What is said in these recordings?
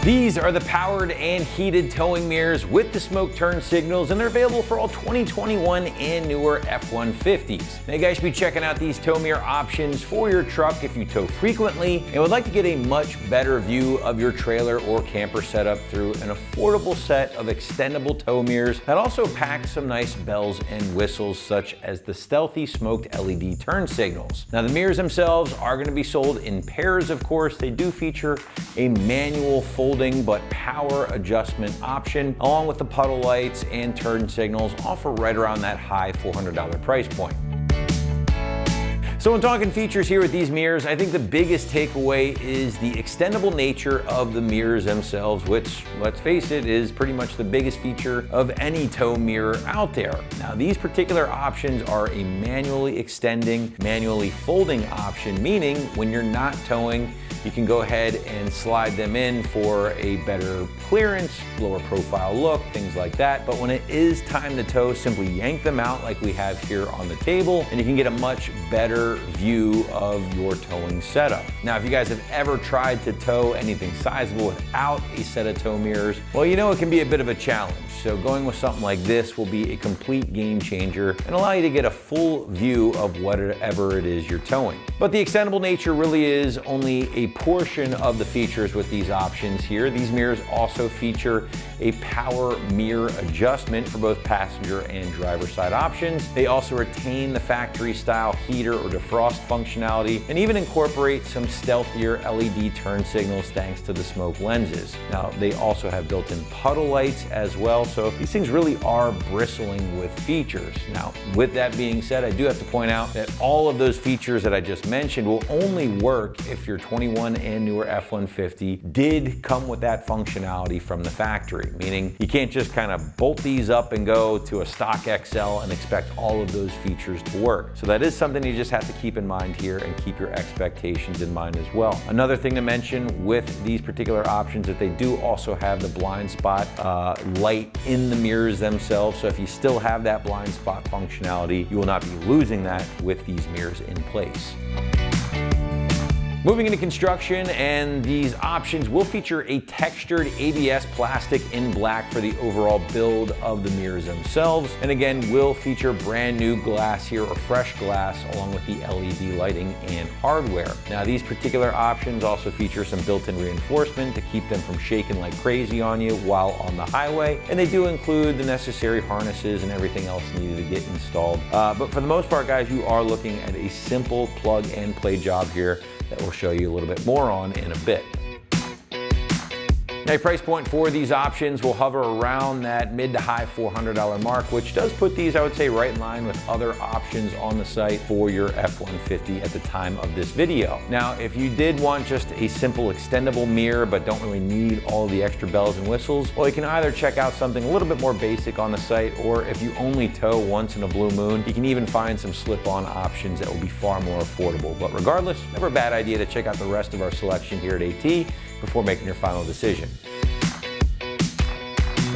These are the powered and heated towing mirrors with the smoke turn signals, and they're available for all 2021 and newer F-150s. Now you guys should be checking out these tow mirror options for your truck if you tow frequently and would like to get a much better view of your trailer or camper setup through an affordable set of extendable tow mirrors that also pack some nice bells and whistles, such as the stealthy smoked LED turn signals. Now the mirrors themselves are going to be sold in pairs, of course. They do feature a manual folding but power adjustment option, along with the puddle lights and turn signals, all for right around that high $400 price point. So when talking features here with these mirrors, I think the biggest takeaway is the extendable nature of the mirrors themselves, which, let's face it, is pretty much the biggest feature of any tow mirror out there. Now, these particular options are a manually extending, manually folding option, meaning when you're not towing, you can go ahead and slide them in for a better clearance, lower profile look, things like that. But when it is time to tow, simply yank them out like we have here on the table, and you can get a much better view of your towing setup. Now, if you guys have ever tried to tow anything sizable without a set of tow mirrors, well, you know it can be a bit of a challenge. So going with something like this will be a complete game changer and allow you to get a full view of whatever it is you're towing. But the extendable nature really is only a portion of the features with these options here. These mirrors also feature a power mirror adjustment for both passenger and driver side options. They also retain the factory style heater or defrost functionality and even incorporate some stealthier LED turn signals thanks to the smoke lenses. Now, they also have built-in puddle lights as well, so these things really are bristling with features. Now, with that being said, I do have to point out that all of those features that I just mentioned will only work if your 21 and newer F-150 did come with that functionality from the factory, meaning you can't just kind of bolt these up and go to a stock XL and expect all of those features to work. So that is something you just have to keep in mind here and keep your expectations in mind as well. Another thing to mention with these particular options is that they do also have the blind spot light in the mirrors themselves. So if you still have that blind spot functionality, you will not be losing that with these mirrors in place. Moving into construction, and these options will feature a textured ABS plastic in black for the overall build of the mirrors themselves. And again, will feature brand new glass here, or fresh glass, along with the LED lighting and hardware. Now, these particular options also feature some built-in reinforcement to keep them from shaking like crazy on you while on the highway. And they do include the necessary harnesses and everything else needed to get installed. But for the most part, guys, you are looking at a simple plug and play job here that we'll show you a little bit more on in a bit. Now, price point for these options will hover around that mid to high $400 mark, which does put these, I would say, right in line with other options on the site for your F-150 at the time of this video. Now, if you did want just a simple extendable mirror but don't really need all the extra bells and whistles, well, you can either check out something a little bit more basic on the site, or if you only tow once in a blue moon, you can even find some slip-on options that will be far more affordable. But regardless, never a bad idea to check out the rest of our selection here at AT before making your final decision.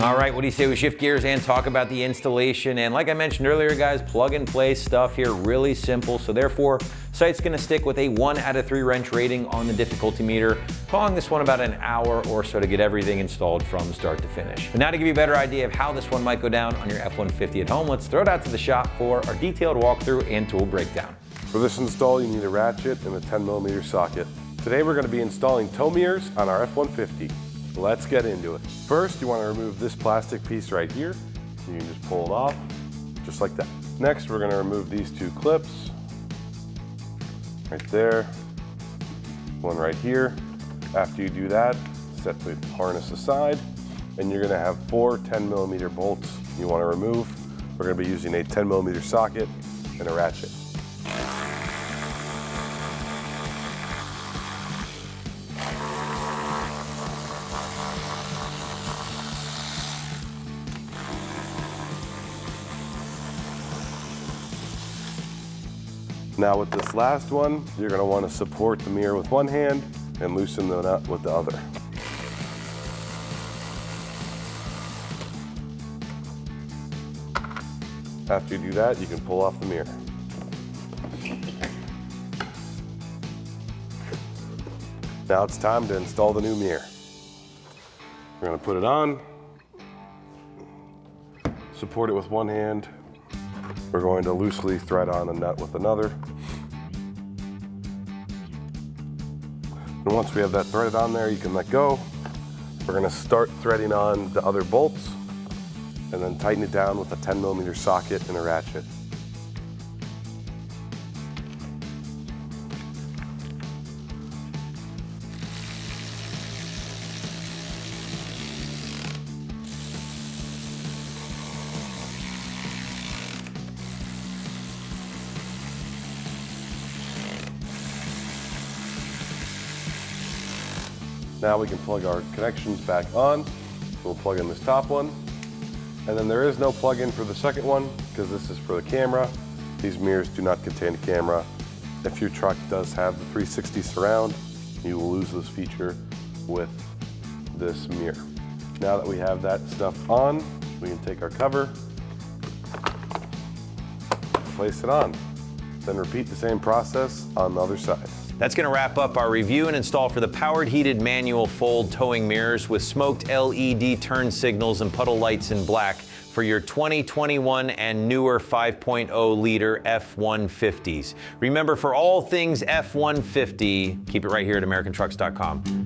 All right, what do you say we shift gears and talk about the installation? And like I mentioned earlier, guys, plug and play stuff here, really simple. So therefore, site's gonna stick with a 1 out of 3 wrench rating on the difficulty meter, calling this one about an hour or so to get everything installed from start to finish. But now to give you a better idea of how this one might go down on your F-150 at home, let's throw it out to the shop for our detailed walkthrough and tool breakdown. For this install, you need a ratchet and a 10mm socket. Today we're going to be installing tow mirrors on our F-150. Let's get into it. First, you want to remove this plastic piece right here. You can just pull it off, just like that. Next, we're going to remove these 2 clips. Right there, one right here. After you do that, set the harness aside, and you're going to have 4 10mm bolts you want to remove. We're going to be using a 10mm socket and a ratchet. Now with this last one, you're going to want to support the mirror with one hand and loosen the nut with the other. After you do that, you can pull off the mirror. Now it's time to install the new mirror. We're gonna put it on, support it with one hand. We're going to loosely thread on a nut with another. And once we have that threaded on there, you can let go. We're gonna start threading on the other bolts and then tighten it down with a 10mm socket and a ratchet. Now we can plug our connections back on. We'll plug in this top one. And then there is no plug-in for the second one because this is for the camera. These mirrors do not contain a camera. If your truck does have the 360 surround, you will lose this feature with this mirror. Now that we have that stuff on, we can take our cover, place it on, then repeat the same process on the other side. That's going to wrap up our review and install for the powered heated manual fold towing mirrors with smoked LED turn signals and puddle lights in black for your 2021 and newer 5.0 liter F-150s. Remember, for all things F-150, keep it right here at AmericanTrucks.com.